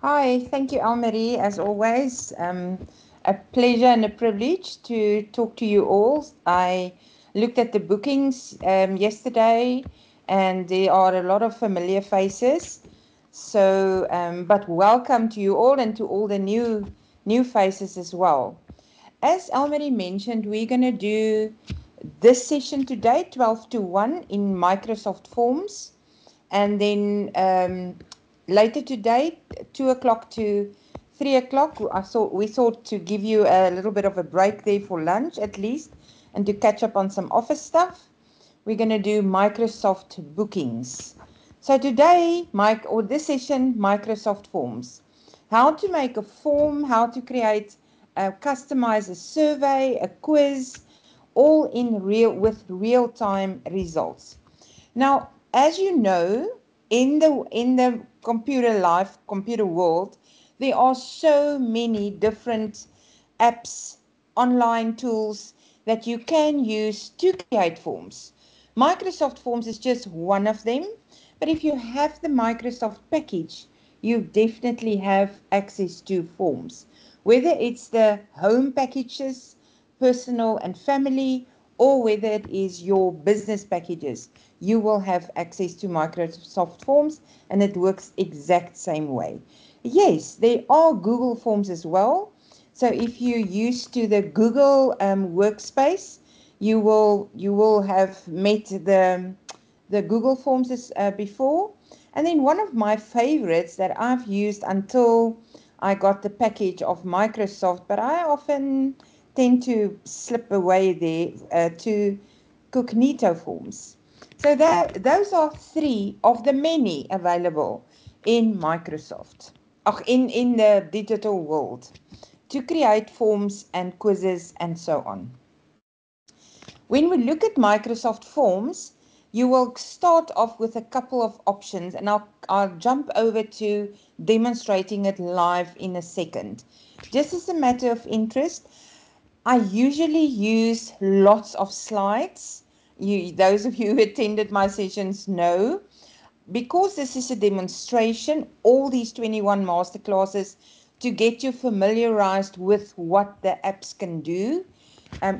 Hi, thank you, Almarie, as always. A pleasure and a privilege to talk to you all. I looked at the bookings yesterday, and there are a lot of familiar faces. So, but welcome to you all and to all the new faces as well. As Almarie mentioned, we're going to do this session today, 12 to 1, in Microsoft Forms. And then later today, 2 o'clock to 3 o'clock, we thought to give you a little bit of a break there for lunch at least, and to catch up on some office stuff. We're going to do Microsoft bookings. So today, or this session, Microsoft Forms. How to make a form, how to create, customize a survey, a quiz, all with real-time results. Now, as you know, in the computer world, there are so many different apps, online tools that you can use to create forms. Microsoft Forms is just one of them, but if you have the Microsoft package, you definitely have access to forms. Whether it's the home packages, personal and family, or whether it is your business packages, you will have access to Microsoft Forms, and it works exact same way. Yes, there are Google Forms as well. So if you're used to the Google workspace, you will have met the Google Forms before. And then one of my favorites that I've used until I got the package of Microsoft, but I often tend to slip away there to Cognito Forms. So those are three of the many available in Microsoft, in the digital world, to create forms and quizzes and so on. When we look at Microsoft Forms, you will start off with a couple of options, and I'll jump over to demonstrating it live in a second. Just as a matter of interest, I usually use lots of slides. Those of you who attended my sessions know, because this is a demonstration, all these 21 masterclasses, to get you familiarized with what the apps can do,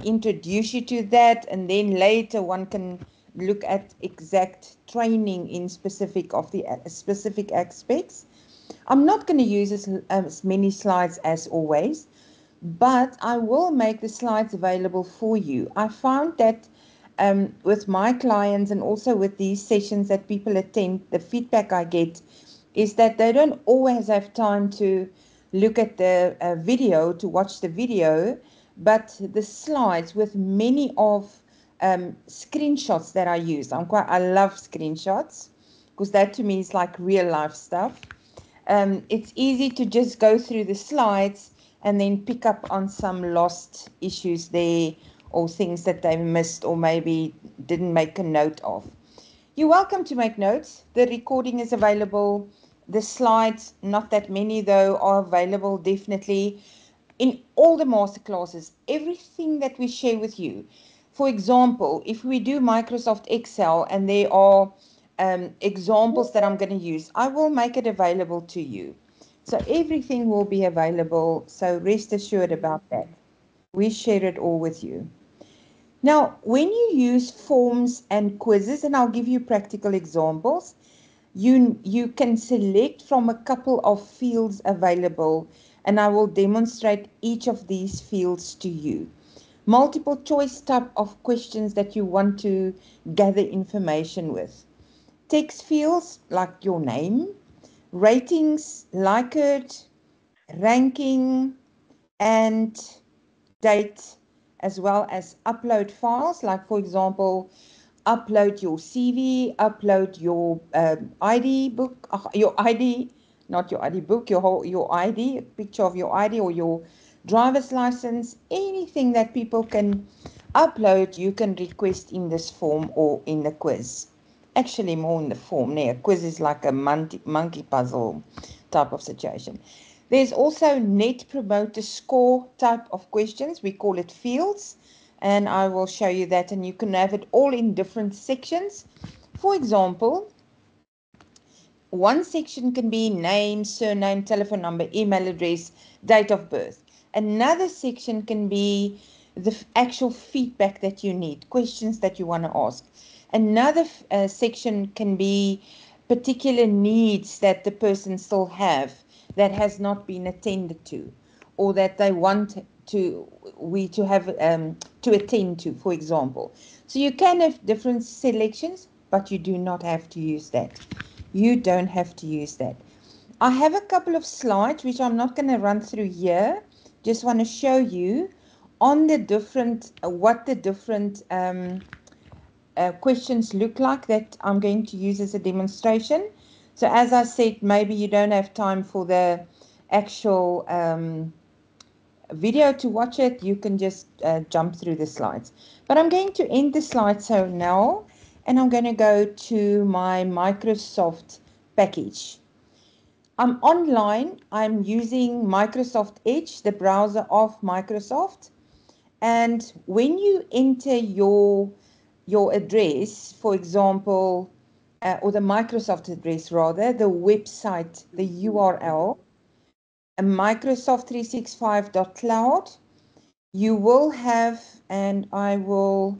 introduce you to that, and then later one can look at exact training in specific aspects. I'm not going to use as many slides as always, but I will make the slides available for you. I found that with my clients and also with these sessions that people attend, the feedback I get is that they don't always have time to look at the video, to watch the video, but the slides with many of screenshots that I use. I love screenshots because that to me is like real life stuff. It's easy to just go through the slides and then pick up on some lost issues there, or things that they missed or maybe didn't make a note of. You're welcome to make notes. The recording is available. The slides, not that many though, are available definitely in all the masterclasses. Everything that we share with you. For example, if we do Microsoft Excel and there are examples that I'm going to use, I will make it available to you. So everything will be available. So rest assured about that. We share it all with you. Now, when you use forms and quizzes, and I'll give you practical examples, you can select from a couple of fields available, and I will demonstrate each of these fields to you. Multiple choice type of questions that you want to gather information with. Text fields like your name, ratings, Likert, ranking, and date, as well as upload files, like for example, upload your CV, upload your ID book, your ID, not your ID book, your ID, a picture of your ID or your driver's license, anything that people can upload, you can request in this form or in the quiz. Actually, more in the form. A quiz is like a monkey puzzle type of situation. There's also Net Promoter Score type of questions. We call it fields, and I will show you that, and you can have it all in different sections. For example, One section can be name, surname, telephone number, email address, date of birth. Another section can be the actual feedback that you need, questions that you want to ask. Another section can be particular needs that the person still have that has not been attended to, or that they want to attend to, for example. So you can have different selections, but you do not have to use that. You don't have to use that. I have a couple of slides which I'm not going to run through here. Just want to show you on the different what the different questions look like that I'm going to use as a demonstration. So as I said, maybe you don't have time for the actual video to watch it. You can just jump through the slides. But I'm going to end the slideshow now, and I'm going to go to my Microsoft package. I'm online. I'm using Microsoft Edge, the browser of Microsoft. And when you enter your address, for example, or the Microsoft address rather, the website, the URL, Microsoft365.cloud, you will have, and I will,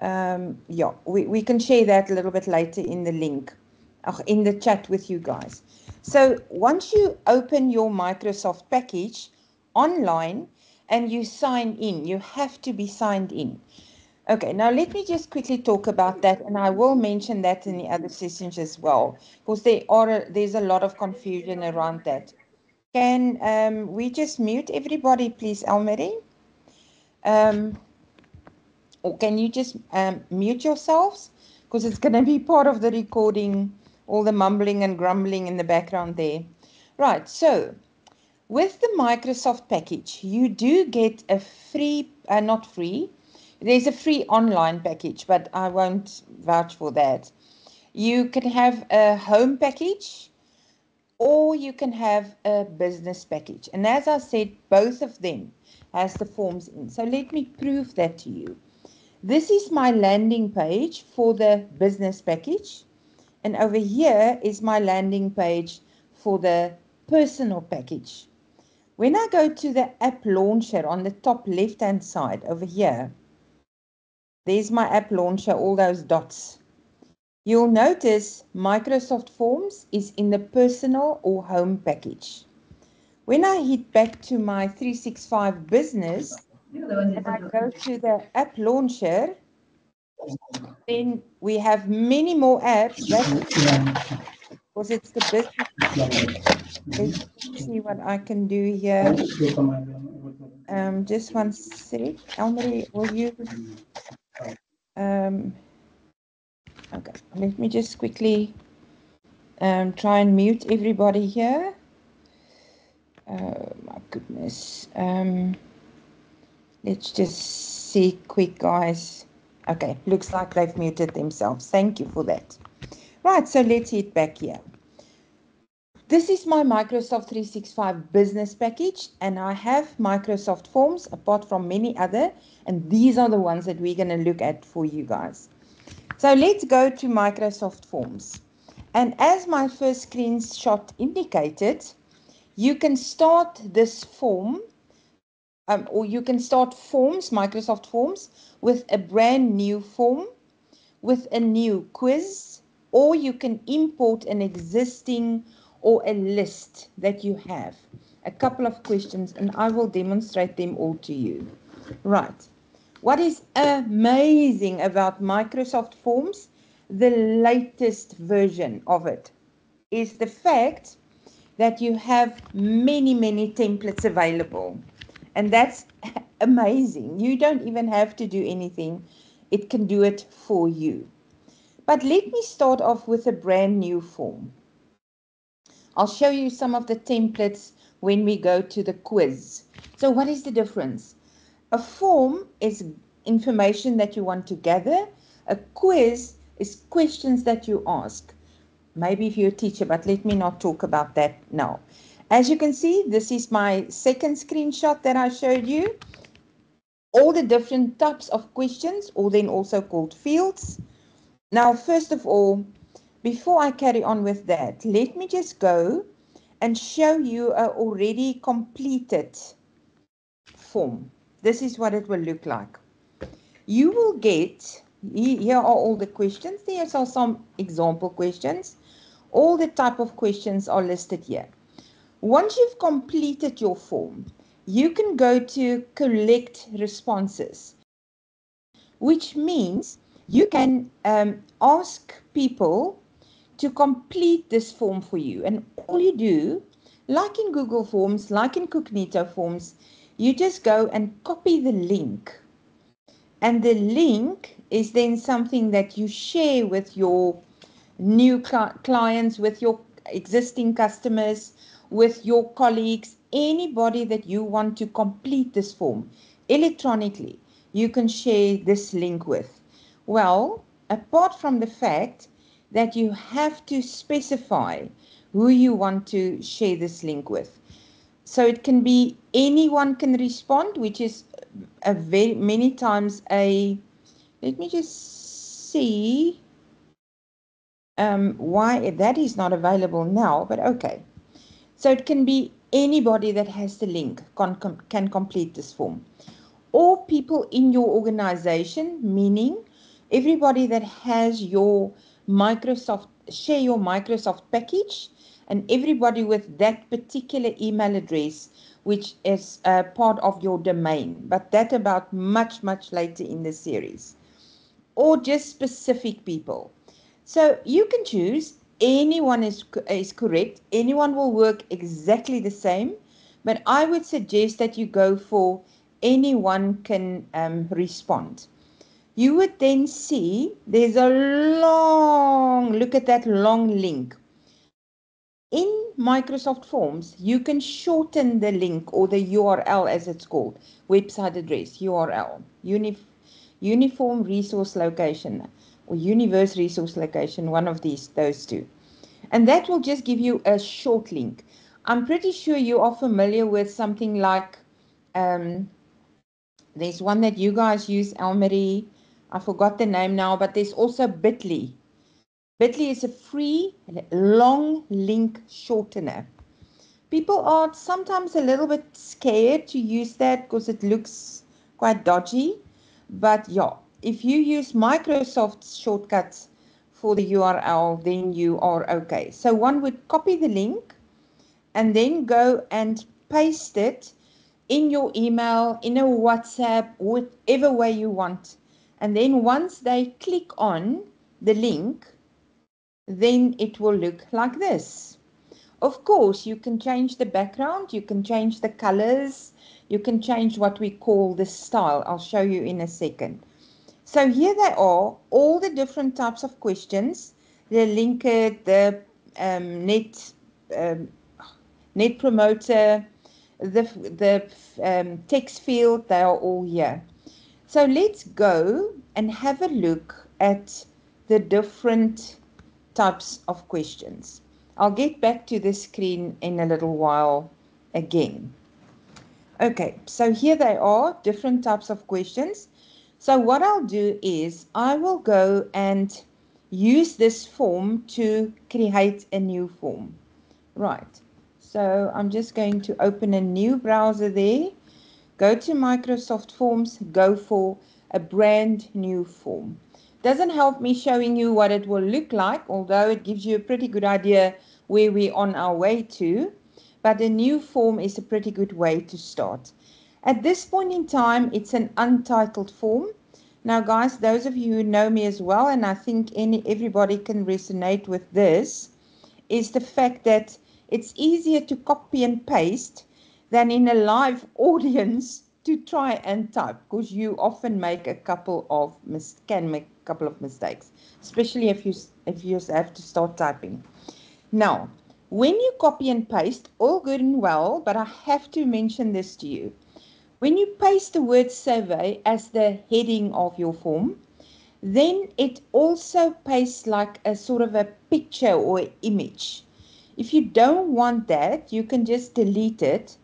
yeah, we can share that a little bit later in the link, in the chat with you guys. So once you open your Microsoft package online and you sign in, you have to be signed in. Okay, now let me just quickly talk about that, and I will mention that in the other sessions as well, because there's a lot of confusion around that. Can we just mute everybody, please, Elmarie? Or can you just mute yourselves? Because it's going to be part of the recording, all the mumbling and grumbling in the background there. Right, so with the Microsoft package, you do get a free, not free, there's a free online package, but I won't vouch for that. You can have a home package, or you can have a business package. And as I said, both of them has the forms in. So let me prove that to you. This is my landing page for the business package. And over here is my landing page for the personal package. When I go to the app launcher on the top left-hand side over here, there's my app launcher, all those dots. You'll notice Microsoft Forms is in the personal or home package. When I hit back to my 365 business and I go to the app launcher, then we have many more apps. That's because it's the business. Let's see what I can do here. Just one sec. Elmarie, will you? Okay, let me just quickly try and mute everybody here. Oh my goodness. Let's just see quick, guys. Okay, looks like they've muted themselves. Thank you for that. Right, so let's hit back here. This is my Microsoft 365 business package, and I have Microsoft Forms apart from many other, and these are the ones that we're going to look at for you guys. So let's go to Microsoft Forms. And as my first screenshot indicated, you can start this form, or you can start Forms, Microsoft Forms, with a brand new form, with a new quiz, or you can import an existing or a list that you have. A couple of questions, and I will demonstrate them all to you. Right. What is amazing about Microsoft Forms, the latest version of it, is the fact that you have many, many templates available. And that's amazing. You don't even have to do anything. It can do it for you. But let me start off with a brand new form. I'll show you some of the templates when we go to the quiz. So what is the difference? A form is information that you want to gather. A quiz is questions that you ask. Maybe if you're a teacher, but let me not talk about that now. As you can see, this is my second screenshot that I showed you. All the different types of questions, or then also called fields. Now, first of all, before I carry on with that, let me just go and show you a already completed form. This is what it will look like. You will get, here are all the questions. These are some example questions. All the type of questions are listed here. Once you've completed your form, you can go to collect responses, which means you can ask people to complete this form for you. And all you do, like in Google Forms, like in Cognito Forms, you just go and copy the link. And the link is then something that you share with your new clients, with your existing customers, with your colleagues, anybody that you want to complete this form electronically, you can share this link with. Well, apart from the fact that you have to specify who you want to share this link with. So it can be anyone can respond, which is a very many times a, let me just see why that is not available now, but okay. So it can be anybody that has the link can complete this form. Or people in your organization, meaning everybody that has your Microsoft, share your Microsoft package, and everybody with that particular email address, which is part of your domain, but that about much later in the series. Or just specific people. So you can choose, anyone is correct, anyone will work exactly the same, but I would suggest that you go for anyone can respond. You would then see there's a long, look at that long link. In Microsoft Forms, you can shorten the link or the URL as it's called, website address, URL, Uniform Resource Location or Universe Resource Location, one of those two. And that will just give you a short link. I'm pretty sure you are familiar with something like, there's one that you guys use, Elmarie. I forgot the name now, but there's also Bitly. Bitly is a free long link shortener. People are sometimes a little bit scared to use that because it looks quite dodgy. But yeah, if you use Microsoft's shortcuts for the URL, then you are okay. So one would copy the link and then go and paste it in your email, in a WhatsApp, whatever way you want. And then once they click on the link, then it will look like this. Of course, you can change the background, you can change the colors, you can change what we call the style. I'll show you in a second. So here they are, all the different types of questions, the Linkerd, the net promoter, the text field, they are all here. So let's go and have a look at the different types of questions. I'll get back to the screen in a little while again. Okay, so here they are, different types of questions. So what I'll do is I will go and use this form to create a new form. Right, so I'm just going to open a new browser there. Go to Microsoft Forms, go for a brand new form. Doesn't help me showing you what it will look like, although it gives you a pretty good idea where we're on our way to. But a new form is a pretty good way to start. At this point in time, it's an untitled form. Now, guys, those of you who know me as well, and I think everybody can resonate with this, is the fact that it's easier to copy and paste than in a live audience to try and type, because you often make a couple of mistakes, especially if you have to start typing. Now, when you copy and paste, all good and well, but I have to mention this to you. When you paste the word survey as the heading of your form, then it also pastes like a sort of a picture or image. If you don't want that, you can just delete it.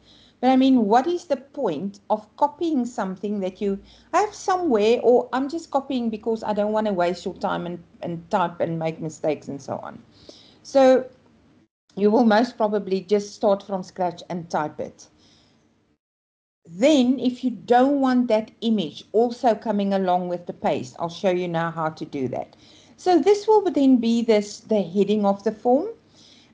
But I mean, what is the point of copying something that you have somewhere, or I'm just copying because I don't want to waste your time and type and make mistakes and so on. So you will most probably just start from scratch and type it. Then, if you don't want that image also coming along with the paste, I'll show you now how to do that. So this will then be the heading of the form.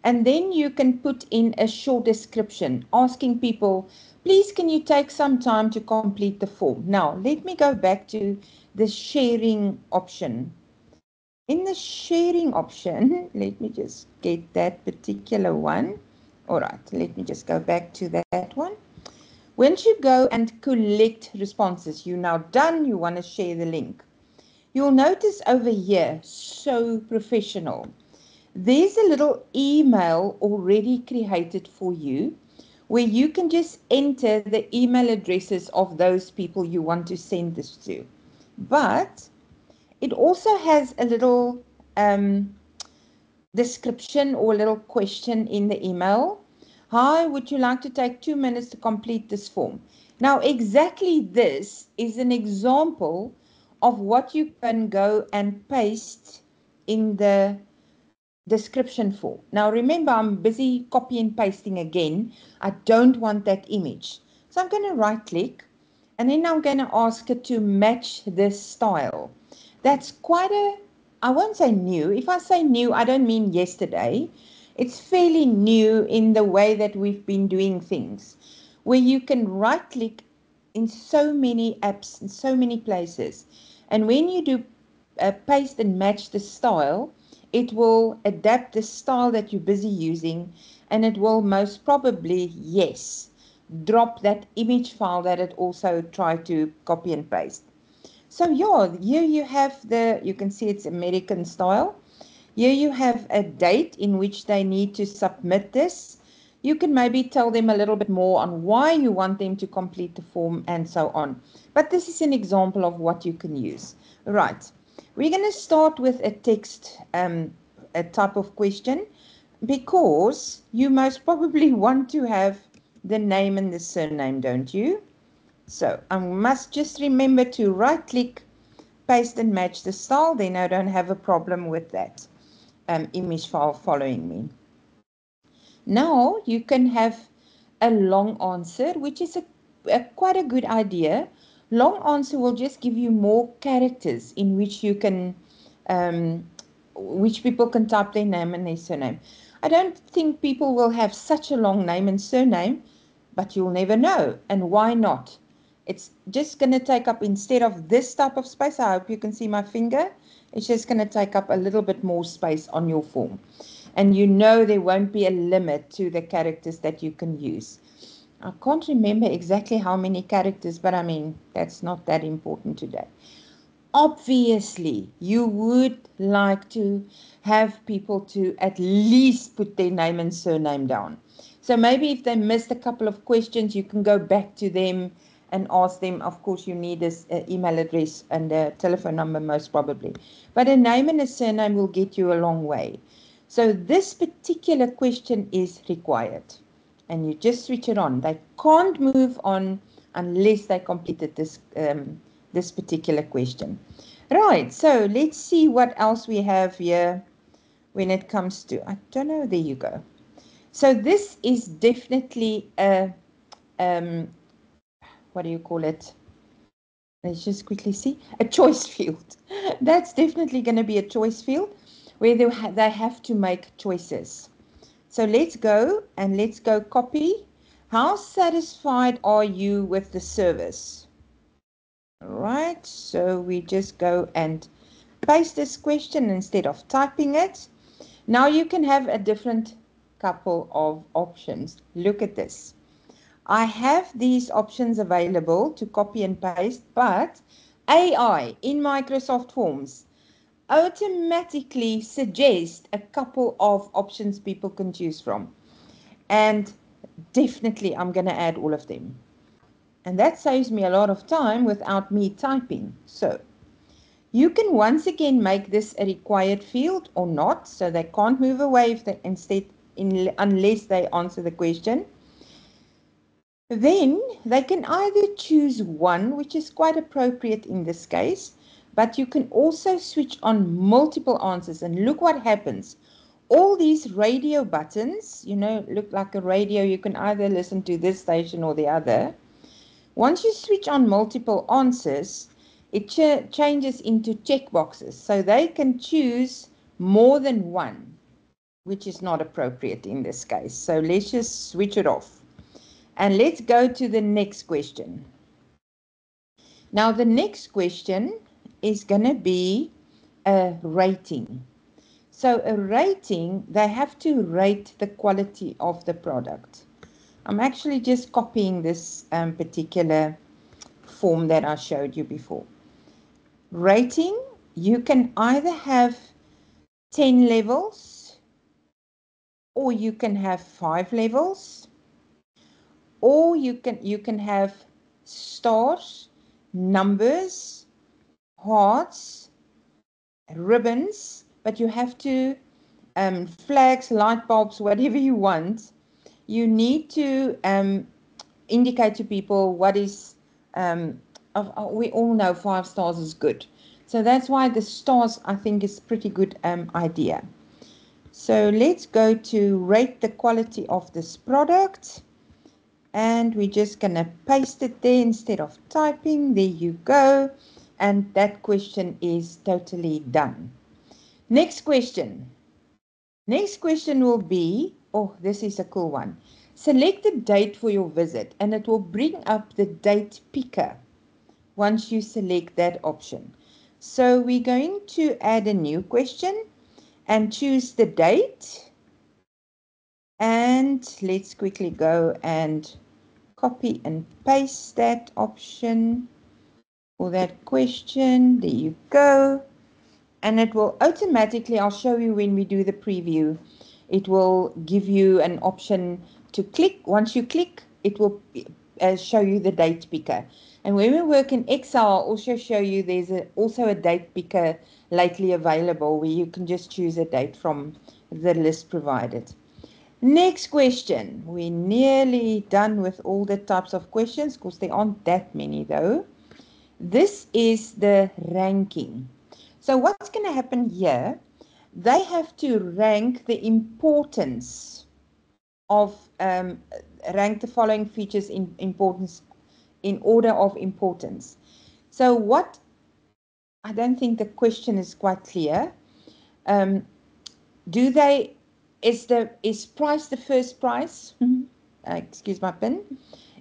And then you can put in a short description asking people, please, can you take some time to complete the form? Now, let me go back to the sharing option. In the sharing option, let me just get that particular one. All right, let me just go back to that one. Once you go and collect responses, you're now done, you want to share the link. You'll notice over here, so professional. There's a little email already created for you where you can just enter the email addresses of those people you want to send this to. But it also has a little description or a little question in the email. Hi, would you like to take 2 minutes to complete this form? Now, exactly this is an example of what you can go and paste in the description for. Now remember, I'm busy copy and pasting again. I don't want that image. So I'm going to right click and then I'm going to ask it to match this style. That's quite I won't say new. If I say new, I don't mean yesterday. It's fairly new in the way that we've been doing things, where you can right click in so many apps, in so many places. And when you do paste and match the style, it will adapt the style that you're busy using, and it will most probably, yes, drop that image file that it also tried to copy and paste. So yeah, here you have you can see it's American style. Here you have a date in which they need to submit this. You can maybe tell them a little bit more on why you want them to complete the form and so on. But this is an example of what you can use. Right. We're going to start with a text, a type of question, because you most probably want to have the name and the surname, don't you? So I must just remember to right click, paste and match the style. Then I don't have a problem with that image file following me. Now you can have a long answer, which is quite a good idea. Long answer will just give you more characters in which you can, which people can type their name and their surname. I don't think people will have such a long name and surname, but you'll never know. And why not? It's just going to take up, instead of this type of space, I hope you can see my finger, it's just going to take up a little bit more space on your form. And you know there won't be a limit to the characters that you can use. I can't remember exactly how many characters, but I mean, that's not that important today. Obviously, you would like to have people to at least put their name and surname down. So maybe if they missed a couple of questions, you can go back to them and ask them. Of course, you need this email address and a telephone number most probably. But a name and a surname will get you a long way. So this particular question is required. And you just switch it on. They can't move on unless they completed this particular question. Right, so let's see what else we have here when it comes to, I don't know, there you go. So this is definitely a, what do you call it? Let's just quickly see, a choice field. That's definitely going to be a choice field where they have to make choices. So let's go and let's go copy. How satisfied are you with the service? All right, so we just go and paste this question instead of typing it. Now you can have a different couple of options. Look at this. I have these options available to copy and paste, but AI in Microsoft Forms automatically suggest a couple of options people can choose from. And definitely I'm going to add all of them. And that saves me a lot of time without me typing. So you can once again make this a required field or not, so they can't move away if they unless they answer the question. Then they can either choose one, which is quite appropriate in this case, but you can also switch on multiple answers and look what happens. All these radio buttons, look like a radio. You can either listen to this station or the other. Once you switch on multiple answers, it changes into checkboxes. So they can choose more than one, which is not appropriate in this case. So let's just switch it off. And let's go to the next question. Now, the next question is going to be a rating. So a rating, they have to rate the quality of the product. I'm actually just copying this particular form that I showed you before. Rating, you can either have 10 levels, or you can have 5 levels, or you can have stars, numbers, hearts, ribbons, but you have to flags, light bulbs, whatever you want. You need to indicate to people what is we all know 5 stars is good. So that's why the stars, I think, is pretty good idea. So let's go to rate the quality of this product. And we're just going to paste it there instead of typing. There you go. And that question is totally done. Next question. Next question will be, oh, this is a cool one. Select the date for your visit, and it will bring up the date picker once you select that option. So we're going to add a new question and choose the date. And let's quickly go and copy and paste that option for that question. There you go. And it will automatically, I'll show you when we do the preview, it will give you an option to click. Once you click, it will show you the date picker. And when we work in Excel, I'll also show you there's also a date picker lately available where you can just choose a date from the list provided. Next question. We're nearly done with all the types of questions because there aren't that many though. This is the ranking. So what's going to happen here? They have to rank the importance of, rank the following features in importance, in order of importance. So what, I don't think the question is quite clear. Is price the first price? Excuse my pen.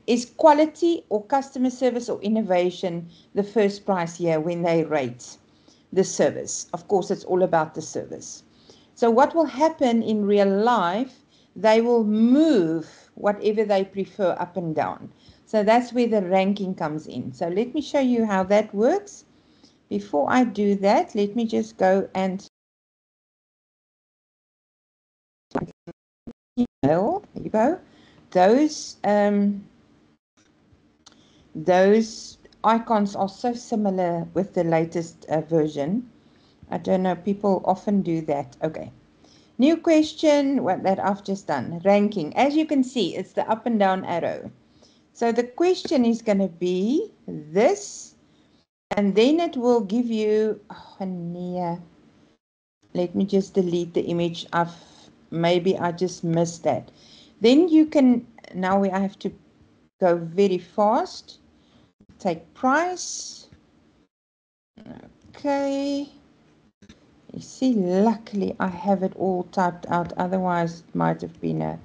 Is quality or customer service or innovation the first price here when they rate the service? Of course, it's all about the service. So what will happen in real life, they will move whatever they prefer up and down. So that's where the ranking comes in. So let me show you how that works. Before I do that, let me just go and there you go. Those icons are so similar with the latest version. I don't know, people often do that. Okay. New question, what that I've just done. Ranking. As you can see, it's the up and down arrow. So the question is going to be this, and then it will give you, oh, Ania. Let me just delete the image. Maybe I just missed that. Then you can, now I have to go very fast. Take price. Okay. You see, luckily I have it all typed out. Otherwise, it might have been a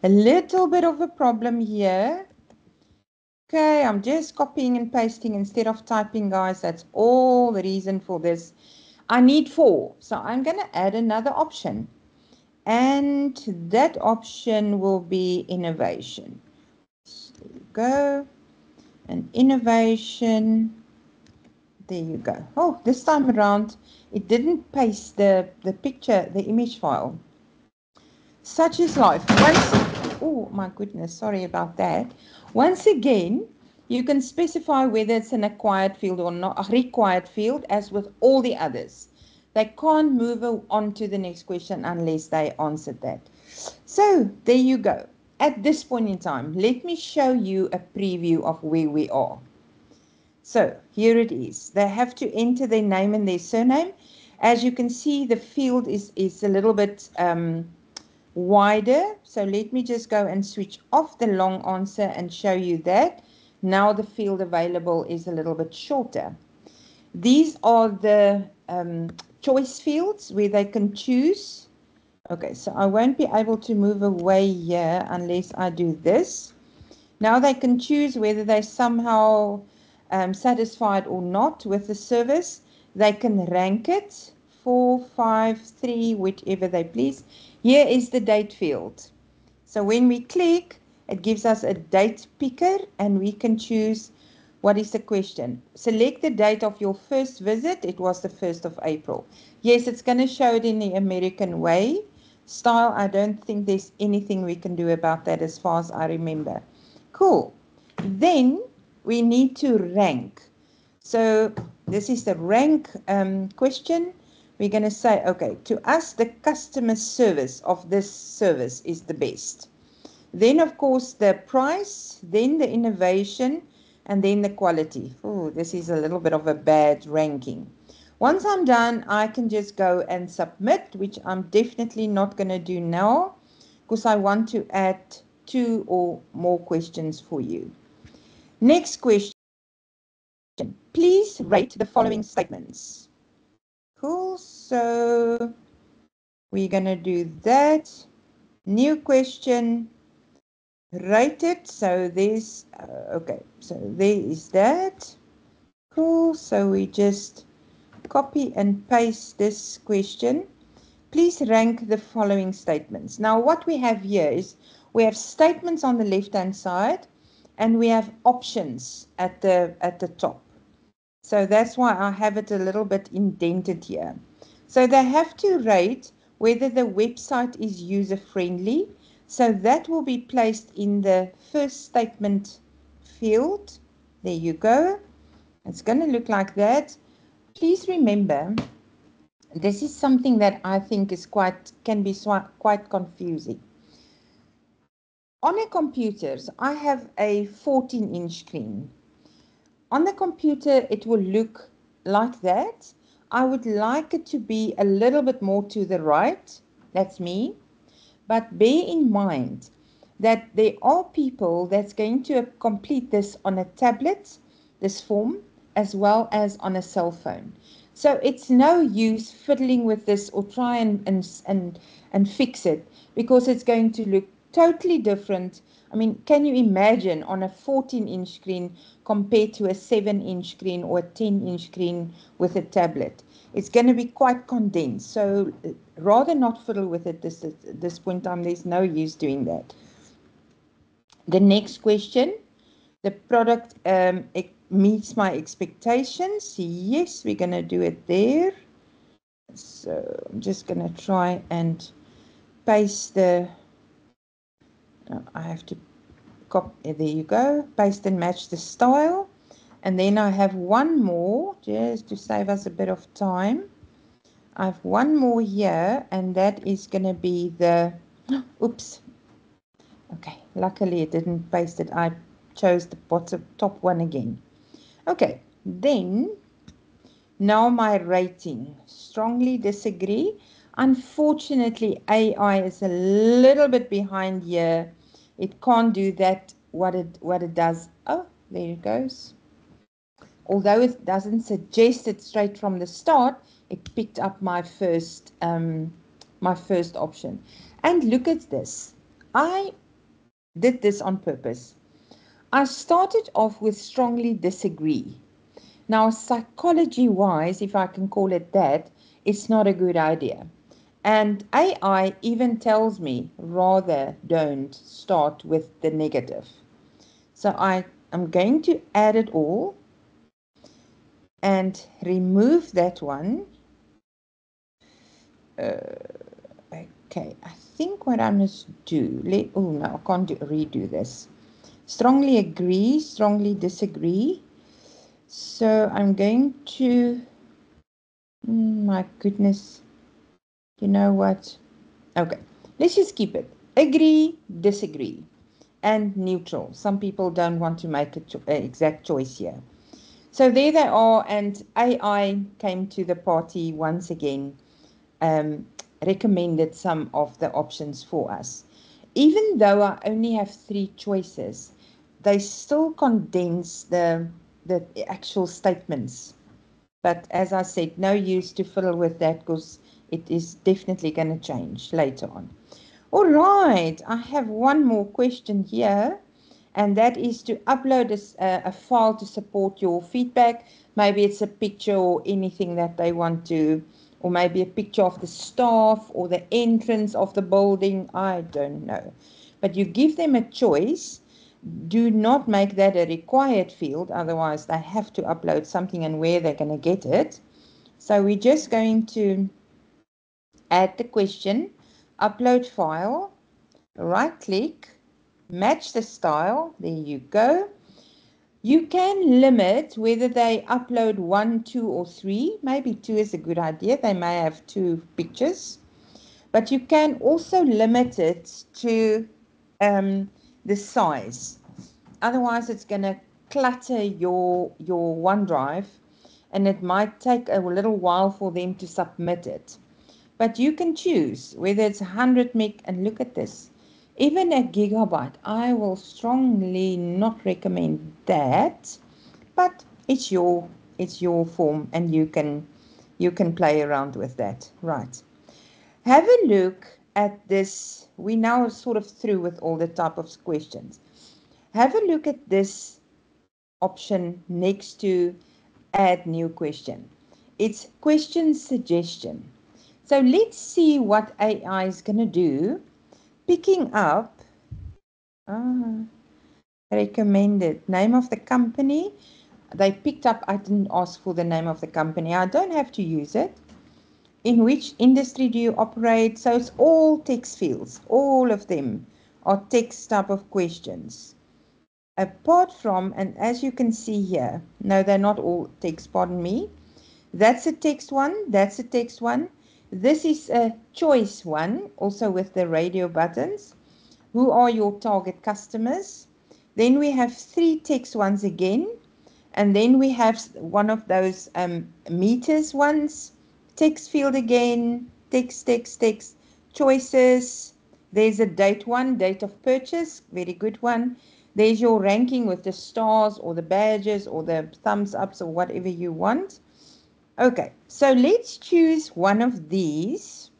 little bit of a problem here. Okay, I'm just copying and pasting instead of typing, guys. That's all the reason for this. I need 4. So I'm going to add another option. And that option will be innovation. So there you go. And innovation. There you go. Oh, this time around, it didn't paste the picture, the image file. Such is life. Oh my goodness, sorry about that. Once again, you can specify whether it's an acquired field or not, a required field, as with all the others. They can't move on to the next question unless they answered that. So there you go. at this point in time, let me show you a preview of where we are. So here it is. They have to enter their name and their surname. As you can see, the field is a little bit wider. So let me just go and switch off the long answer and show you that. Now the field available is a little bit shorter. These are the choice fields where they can choose. Okay, so I won't be able to move away here unless I do this. Now they can choose whether they somehow satisfied or not with the service. They can rank it 4, 5, 3, whichever they please. Here is the date field. So when we click, it gives us a date picker and we can choose what is the question. Select the date of your first visit. It was the 1st of April. Yes, it's going to show it in the American way style. I don't think there's anything we can do about that as far as I remember. Cool. Then we need to rank. So this is the rank question. We're going to say, okay, to us, the customer service of this service is the best. Then, of course, the price, then the innovation, and then the quality. Oh, this is a little bit of a bad ranking. Once I'm done, I can just go and submit, which I'm definitely not going to do now because I want to add 2 or more questions for you. Next question. Please rate the following statements. Cool. So we're going to do that. New question. Rate it. So there's, okay. So there is that. Cool. So we just copy and paste this question. Please rank the following statements. Now what we have here is we have statements on the left hand side and we have options at the top. So that's why I have it a little bit indented here. So they have to rate whether the website is user friendly. So that will be placed in the first statement field. There you go. It's going to look like that. Please remember, this is something that I think is can be quite confusing. On a computer, I have a 14-inch screen. On the computer, it will look like that. I would like it to be a little bit more to the right. That's me. But bear in mind that there are people that's going to complete this on a tablet, this form, as well as on a cell phone. So it's no use fiddling with this or try and fix it because it's going to look totally different. I mean, can you imagine on a 14-inch screen compared to a 7-inch screen or a 10-inch screen with a tablet? It's going to be quite condensed. So rather not fiddle with it this point in time. There's no use doing that. The next question, the product it meets my expectations. Yes, we're going to do it there. So I'm just going to try and paste the, I have to copy, there you go, paste and match the style. And then I have one more, just to save us a bit of time. I have one more here, and that is going to be the, oops. Okay, luckily it didn't paste it. I chose the top one again. Okay, then, now my rating. Strongly disagree. Unfortunately, AI is a little bit behind here. It can't do that, what it does. Oh, there it goes. Although it doesn't suggest it straight from the start, it picked up my first option. And look at this. I did this on purpose. I started off with strongly disagree. Now, psychology-wise, if I can call it that, it's not a good idea. And AI even tells me, rather don't start with the negative. So I am going to add it all and remove that one. Okay, I think what I must do, oh no, I can't redo this. Strongly agree, strongly disagree. So I'm going to, my goodness, you know what? Okay, let's just keep it. agree, disagree, and neutral. Some people don't want to make an exact choice here. So there they are, and AI came to the party once again, recommended some of the options for us. Even though I only have 3 choices, they still condense the actual statements. But as I said, no use to fiddle with that because it is definitely going to change later on. All right, I have one more question here, and that is to upload a file to support your feedback. Maybe it's a picture or anything that they want to, or maybe a picture of the staff or the entrance of the building. I don't know. But you give them a choice. Do not make that a required field, otherwise they have to upload something and where they're going to get it. So we're just going to add the question, upload file, right click, match the style, there you go. You can limit whether they upload 1, 2 or 3, maybe 2 is a good idea, they may have 2 pictures, but you can also limit it to the size. Otherwise it's going to clutter your OneDrive and it might take a little while for them to submit it. But you can choose whether it's 100 meg, and look at this, even a gigabyte. I will strongly not recommend that, but it's your form and you can play around with that. Right. Have a look at this. We now sort of through with all the type of questions. Have a look at this option next to add new question. It's question suggestion. So let's see what AI is going to do. Picking up recommended name of the company. They picked up, I didn't ask for the name of the company. I don't have to use it. In which industry do you operate? So it's all text fields. All of them are text type of questions. Apart from, and as you can see here, no, they're not all text, pardon me. That's a text one, that's a text one. This is a choice one, also with the radio buttons. Who are your target customers? Then we have 3 text ones again. And then we have one of those meters ones. Text field again, text, text, text, choices. There's a date one, date of purchase, very good one. There's your ranking with the stars or the badges or the thumbs ups or whatever you want. Okay, so let's choose one of these.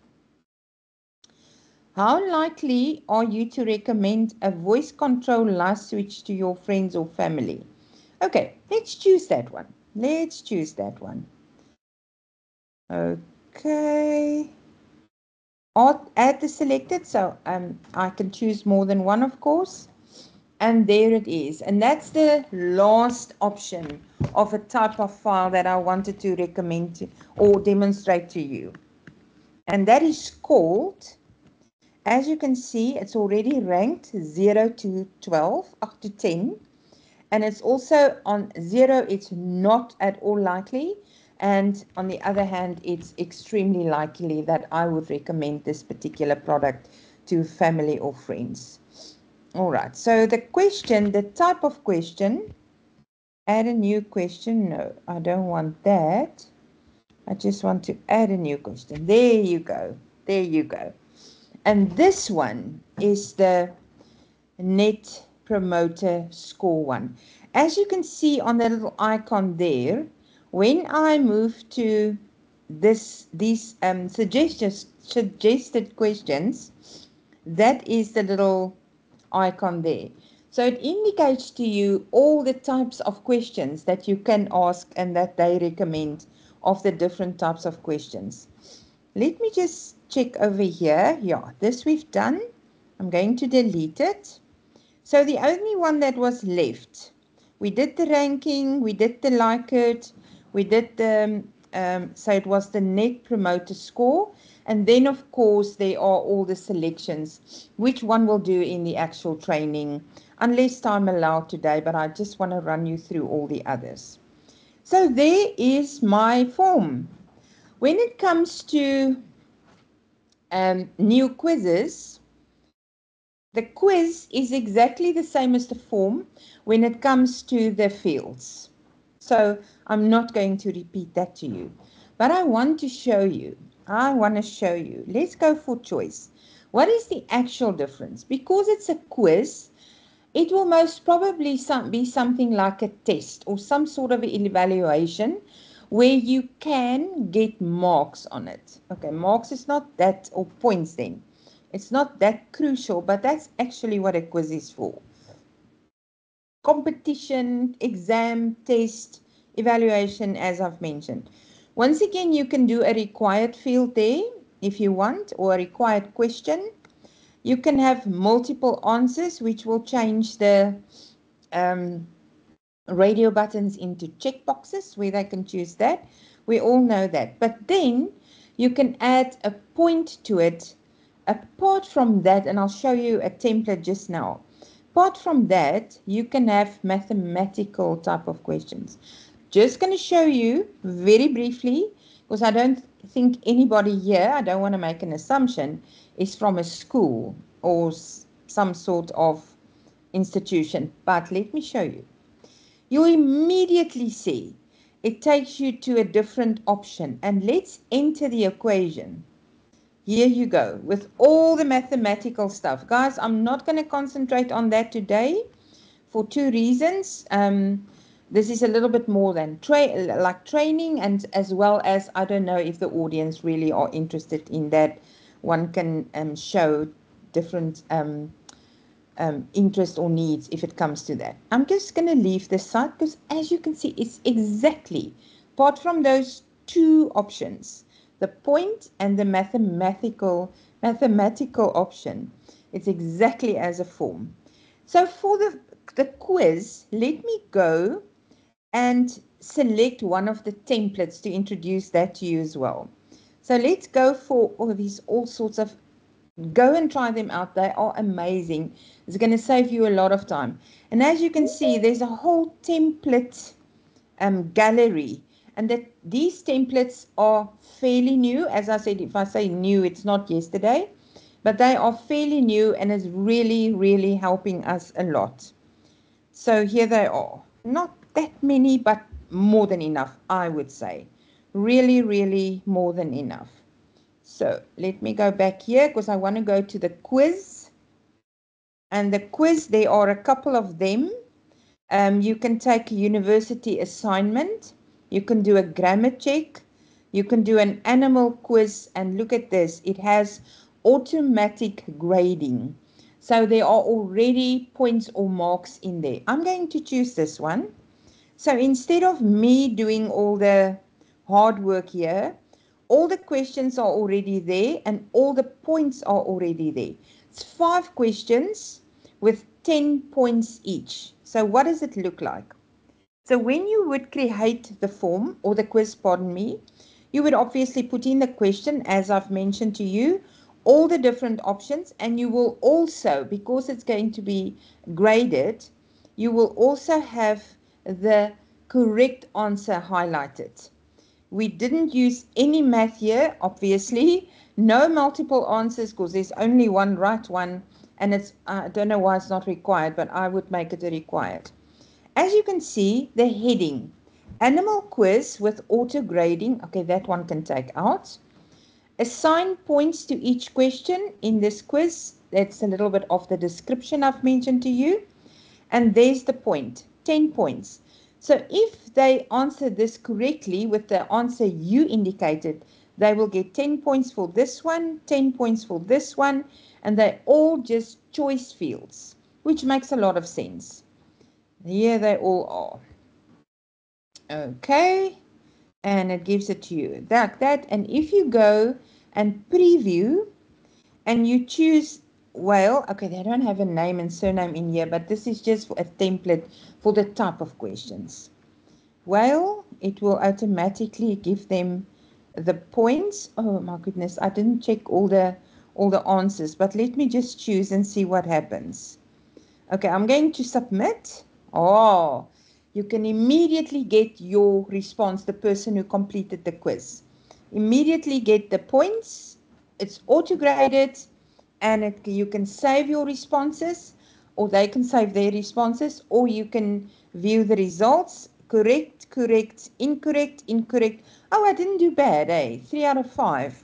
How likely are you to recommend a voice control light switch to your friends or family? Okay, let's choose that one. Let's choose that one. Okay. Add the selected, so I can choose more than one, of course. And there it is. And that's the last option of a type of file that I wanted to recommend to, or demonstrate to you. And that is called, as you can see, it's already ranked 0 to 12, up to 10. And it's also on 0, it's not at all likely. And on the other hand, it's extremely likely that I would recommend this particular product to family or friends. All right, so the question, the type of question, add a new question. No, I don't want that. I just want to add a new question. There you go. There you go. And this one is the Net Promoter Score one. As you can see on the little icon there, when I move to these suggested questions, that is the little icon there. So it indicates to you all the types of questions that you can ask and that they recommend of the different types of questions. Let me just check over here. Yeah, this we've done. I'm going to delete it. So the only one that was left, we did the ranking, we did the Likert, we did the, so it was the Net Promoter Score. And then, of course, there are all the selections, which one will do in the actual training, unless time allowed today, but I just want to run you through all the others. So there is my form. When it comes to new quizzes, The quiz is exactly the same as the form when it comes to the fields. So I'm not going to repeat that to you. But I want to show you. Let's go for choice. What is the actual difference? Because it's a quiz, it will most probably be something like a test or some sort of evaluation where you can get marks on it. Okay, marks is not that, or points then. It's not that crucial, but that's actually what a quiz is for. Competition, exam, test, evaluation, as I've mentioned. Once again, you can do a required field there if you want, or a required question. You can have multiple answers, which will change the radio buttons into checkboxes where they can choose that. We all know that. But then you can add a point to it. Apart from that, and I'll show you a template just now. Apart from that, you can have mathematical type of questions. Just going to show you very briefly, because I don't think anybody here, I don't want to make an assumption, is from a school or some sort of institution. But let me show you. You immediately see it takes you to a different option. And let's enter the equation. Here you go, with all the mathematical stuff. Guys, I'm not going to concentrate on that today for two reasons. This is a little bit more than training, and as well as I don't know if the audience really are interested in that. One can show different interest or needs if it comes to that. I'm just going to leave this side because as you can see, it's exactly, apart from those two options, the point and the mathematical option, it's exactly as a form. So for the quiz, let me go and select one of the templates to introduce that to you as well. So let's go for all of these, all sorts of, go and try them out. They are amazing. It's going to save you a lot of time. And as you can see, there's a whole template gallery. And that these templates are fairly new. As I said, if I say new, it's not yesterday. But they are fairly new and is really, really helping us a lot. So here they are. Not that many, but more than enough, I would say. Really, really more than enough. So let me go back here because I want to go to the quiz. And the quiz, there are a couple of them. You can take a university assignment. You can do a grammar check. You can do an animal quiz. And look at this. It has automatic grading. So there are already points or marks in there. I'm going to choose this one. So instead of me doing all the hard work here, all the questions are already there and all the points are already there. It's 5 questions with 10 points each. So what does it look like? So when you would create the form or the quiz, pardon me, you would obviously put in the question, as I've mentioned to you, all the different options, and you will also, because it's going to be graded, you will also have the correct answer highlighted. We didn't use any math here, obviously. No multiple answers because there's only one right one. And it's, I don't know why it's not required, but I would make it a required. As you can see, the heading, animal quiz with auto grading. Okay, that one can take out. Assign points to each question in this quiz. That's a little bit of the description I've mentioned to you. And there's the point, 10 points. So if they answer this correctly with the answer you indicated, they will get 10 points for this one, 10 points for this one, and they're all just choice fields, which makes a lot of sense. Here they all are. Okay, and it gives it to you like that. And if you go and preview and you choose, well, okay, they don't have a name and surname in here, but this is just a template for the type of questions. Well, it will automatically give them the points. Oh my goodness, I didn't check all the answers, but let me just choose and see what happens. Okay, I'm going to submit. Oh, you can immediately get your response, the person who completed the quiz. Immediately get the points. It's auto-graded and you can save your responses, or they can save their responses, or you can view the results. Correct, correct, incorrect, incorrect. Oh, I didn't do bad, eh? 3 out of 5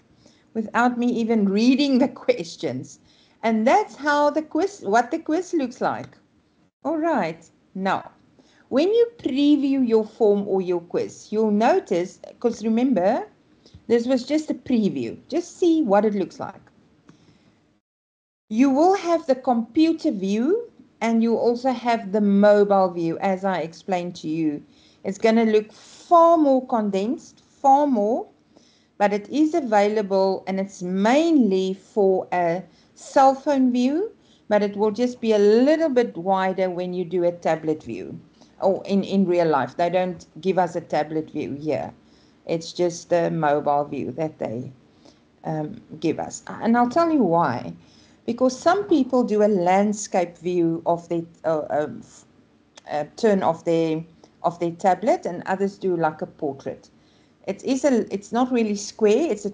without me even reading the questions. And that's how what the quiz looks like. All right. Now, when you preview your form or your quiz, you'll notice, because remember, this was just a preview. Just see what it looks like. You will have the computer view, and you also have the mobile view, as I explained to you. It's going to look far more condensed, far more, but it is available, and it's mainly for a cell phone view, but it will just be a little bit wider when you do a tablet view, or in real life. They don't give us a tablet view here. It's just a mobile view that they give us. And I'll tell you why. Because some people do a landscape view of the turn of their tablet, and others do like a portrait. It's not really square. It's a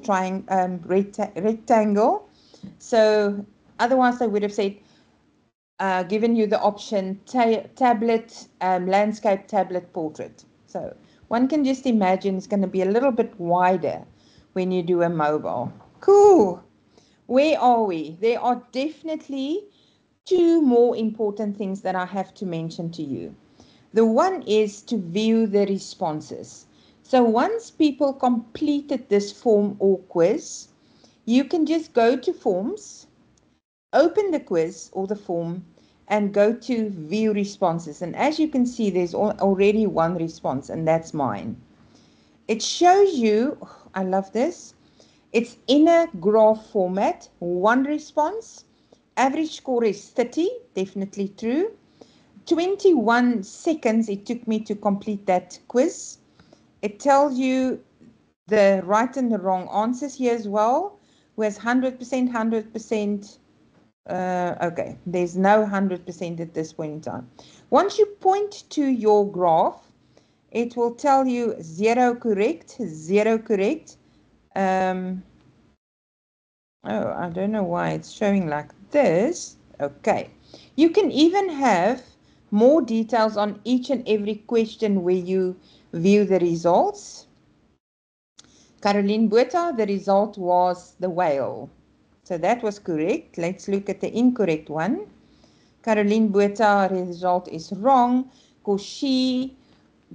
rectangle. So otherwise, they would have said, given you the option tablet, landscape, tablet, portrait. So one can just imagine it's going to be a little bit wider when you do a mobile. Cool. Where are we? There are definitely two more important things that I have to mention to you. The one is to view the responses. So once people completed this form or quiz, you can just go to forms, open the quiz or the form, and go to view responses. And as you can see, there's already one response, and that's mine. It shows you, I love this, it's in a graph format, one response. Average score is 30, definitely true. 21 seconds it took me to complete that quiz. It tells you the right and the wrong answers here as well, whereas 100%, 100%, okay, there's no 100% at this point in time. Once you point to your graph, it will tell you 0 correct, 0 correct. Oh, I don't know why it's showing like this. Okay. You can even have more details on each and every question where you view the results. Caroline Botha, the result was the whale. So that was correct. Let's look at the incorrect one. Caroline Botha, result is wrong because she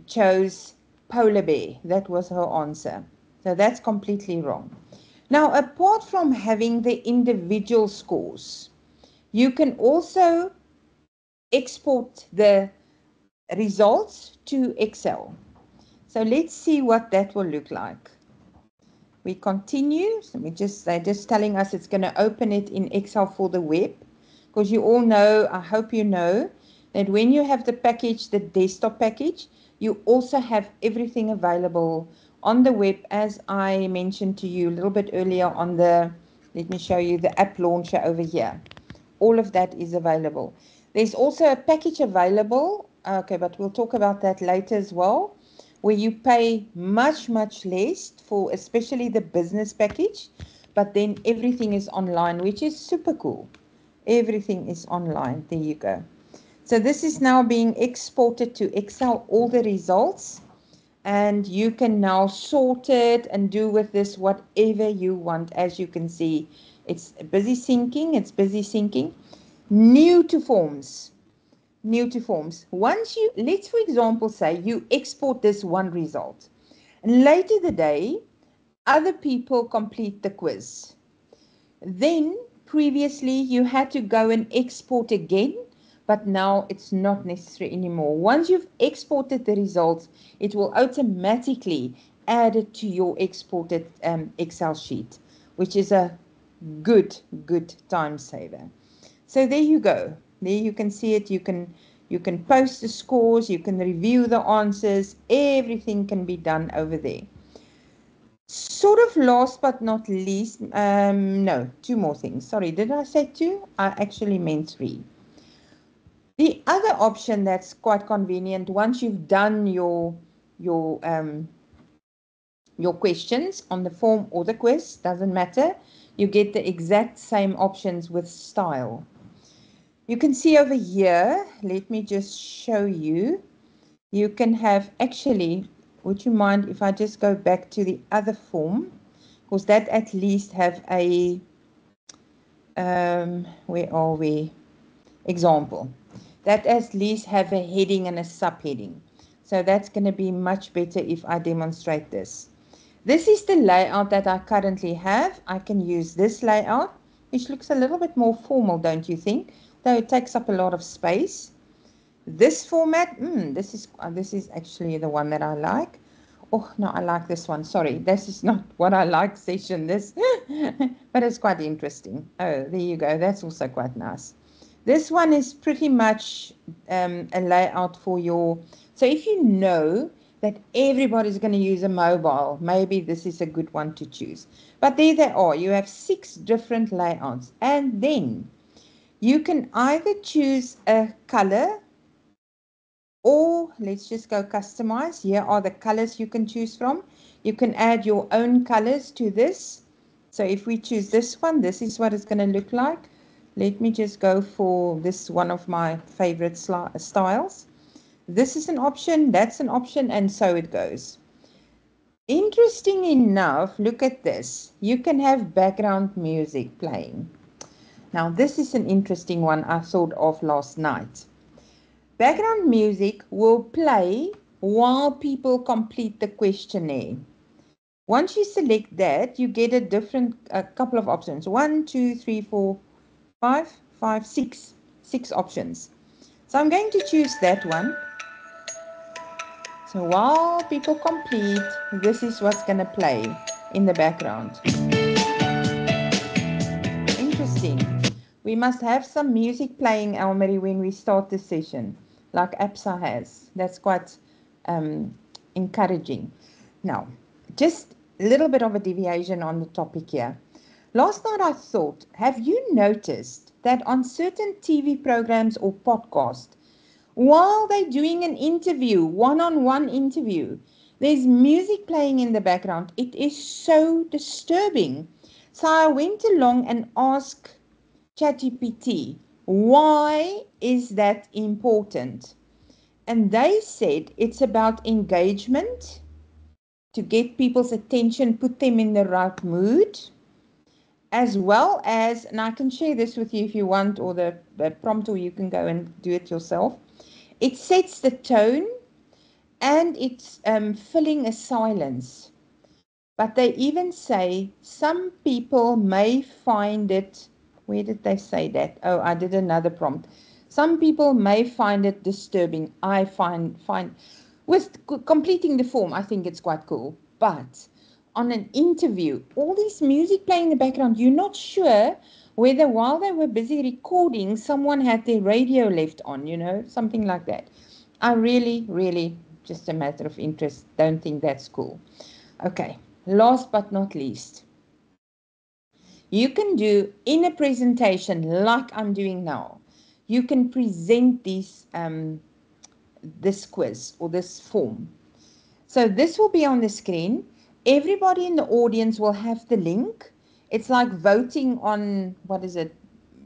chose polar bear. That was her answer. So that's completely wrong. Now, apart from having the individual scores, you can also export the results to Excel. So let's see what that will look like. We continue. So they're just telling us it's going to open it in Excel for the web. Because you all know, I hope you know, that when you have the package, the desktop package, you also have everything available on the web, as I mentioned to you a little bit earlier on the, let me show you the app launcher over here. All of that is available. There's also a package available, okay, but we'll talk about that later as well, where you pay much, much less for especially the business package, but then everything is online, which is super cool. Everything is online. There you go. So this is now being exported to Excel, all the results, and you can now sort it and do with this whatever you want. As you can see, it's busy syncing. It's busy syncing. New to forms. New to forms. Once you, let's for example say you export this one result, and later the day, other people complete the quiz. Then previously you had to go and export again, but now it's not necessary anymore. Once you've exported the results, it will automatically add it to your exported Excel sheet, which is a good time saver. So there you go. There you can see it. You can post the scores, you can review the answers, everything can be done over there. Sort of last but not least, no, two more things. Sorry, did I say two? I actually meant three. The other option that's quite convenient, once you've done your questions on the form or the quiz, doesn't matter, you get the exact same options with style. You can see over here, let me just show you. You can have actually, would you mind if I just go back to the other form? Because that at least have a, where are we? Example. That at least have a heading and a subheading. So that's going to be much better if I demonstrate this. This is the layout that I currently have. I can use this layout, which looks a little bit more formal, don't you think? Though it takes up a lot of space. This format, this is actually the one that I like. Oh, no, I like this one. Sorry, this is not what I like, session this, but it's quite interesting. Oh, there you go. That's also quite nice. This one is pretty much a layout for your, so if you know that everybody's going to use a mobile, maybe this is a good one to choose. But there they are. You have 6 different layouts. And then you can either choose a color, or let's just go customize. Here are the colors you can choose from. You can add your own colors to this. So if we choose this one, this is what it's going to look like. Let me just go for this one of my favorite styles. This is an option, that's an option, and so it goes. Interesting enough, look at this. You can have background music playing. Now this is an interesting one I thought of last night. Background music will play while people complete the questionnaire. Once you select that, you get a couple of options. 1, 2, 3, 4, 5, 6. 6 options. So I'm going to choose that one. So while people complete, this is what's going to play in the background. Interesting. We must have some music playing, Elmarie, when we start the session, like APSA has. That's quite encouraging. Now, just a little bit of a deviation on the topic here. Last night I thought, have you noticed that on certain TV programs or podcasts, while they're doing an interview, one-on-one interview, there's music playing in the background? It is so disturbing. So I went along and asked ChatGPT, why is that important? And they said it's about engagement, to get people's attention, put them in the right mood, as well as, and I can share this with you if you want, or the prompt, or you can go and do it yourself. It sets the tone, and it's filling a silence. But they even say some people may find it, where did they say that? Oh, I did another prompt. Some people may find it disturbing. I find with completing the form, I think it's quite cool. But on an interview, all this music playing in the background, you're not sure whether while they were busy recording, someone had their radio left on, something like that. I really, just a matter of interest, don't think that's cool. Okay, last but not least, you can do in a presentation like I'm doing now, you can present this quiz or this form. So this will be on the screen. Everybody in the audience will have the link. It's like voting on, what is it?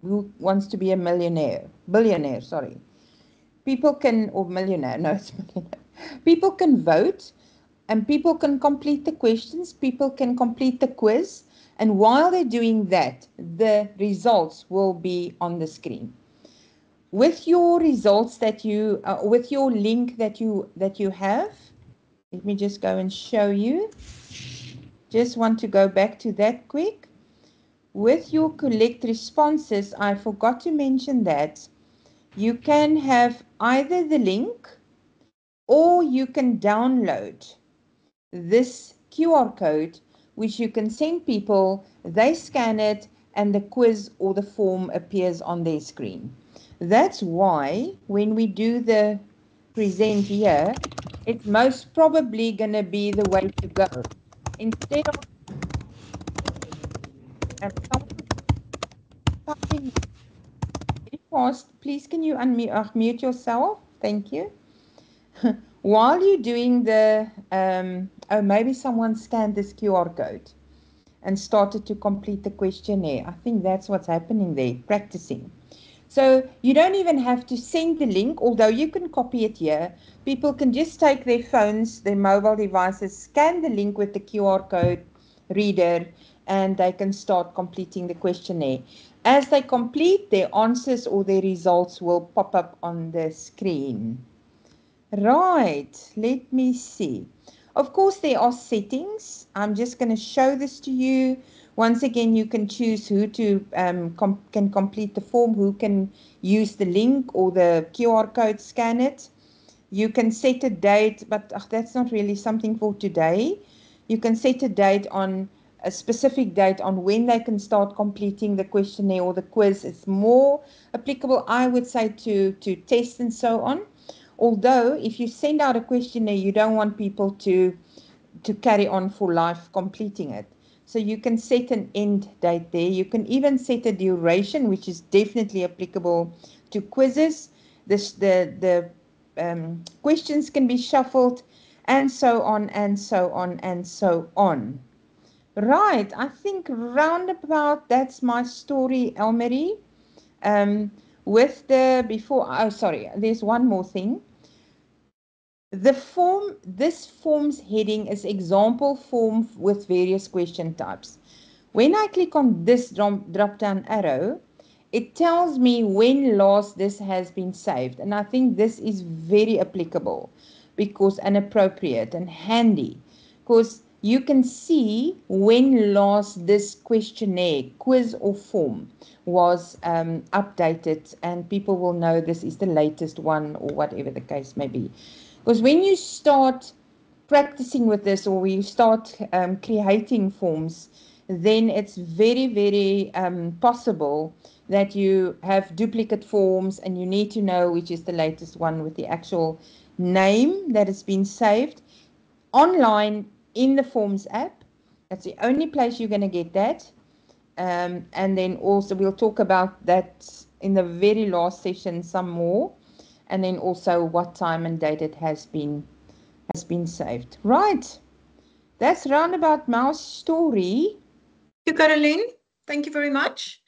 Who wants to be a billionaire, sorry. People can, or millionaire, no, it's millionaire. People can vote, and people can complete the questions. People can complete the quiz. And while they're doing that, the results will be on the screen. With your results that you, with your link that you have, let me just go and show you. Just want to go back to that quick. With your collect responses, I forgot to mention that you can have either the link, or you can download this QR code, which you can send people, they scan it, and the quiz or the form appears on their screen. That's why when we do the present here, it's most probably going to be the way to go. Instead of typing very fast, please can you unmute yourself? Thank you. While you're doing the, oh, maybe someone scanned this QR code. and started to complete the questionnaire. I think that's what's happening there, practicing. So you don't even have to send the link, although you can copy it here. People can just take their phones, their mobile devices, scan the link with the QR code reader, and they can start completing the questionnaire. As they complete, their answers or their results will pop up on the screen. Right, let me see. Of course, there are settings. I'm just going to show this to you. Once again, you can choose who to can complete the form, who can use the link or the QR code, scan it. You can set a date, but that's not really something for today. You can set a date on a specific date on when they can start completing the questionnaire or the quiz. It's more applicable, I would say, to tests and so on. Although, if you send out a questionnaire, you don't want people to carry on for life completing it. So you can set an end date there. You can even set a duration, which is definitely applicable to quizzes. The questions can be shuffled, and so on, and so on, and so on. Right, I think roundabout that's my story, Elmarie. With the before, oh, sorry, there's one more thing. This form's heading is example form with various question types. When I click on this drop down arrow, it tells me when last this has been saved. And I think this is very applicable because and appropriate and handy, because you can see when last this questionnaire, quiz or form was updated, and people will know this is the latest one or whatever the case may be. Because when you start practicing with this, or you start creating forms, then it's very, very possible that you have duplicate forms, and you need to know which is the latest one with the actual name that has been saved online in the Forms app. That's the only place you're going to get that. And then also we'll talk about that in the very last session some more, and then also what time and date it has been saved. Right, that's roundabout my story. Thank you, Caroline. Thank you very much.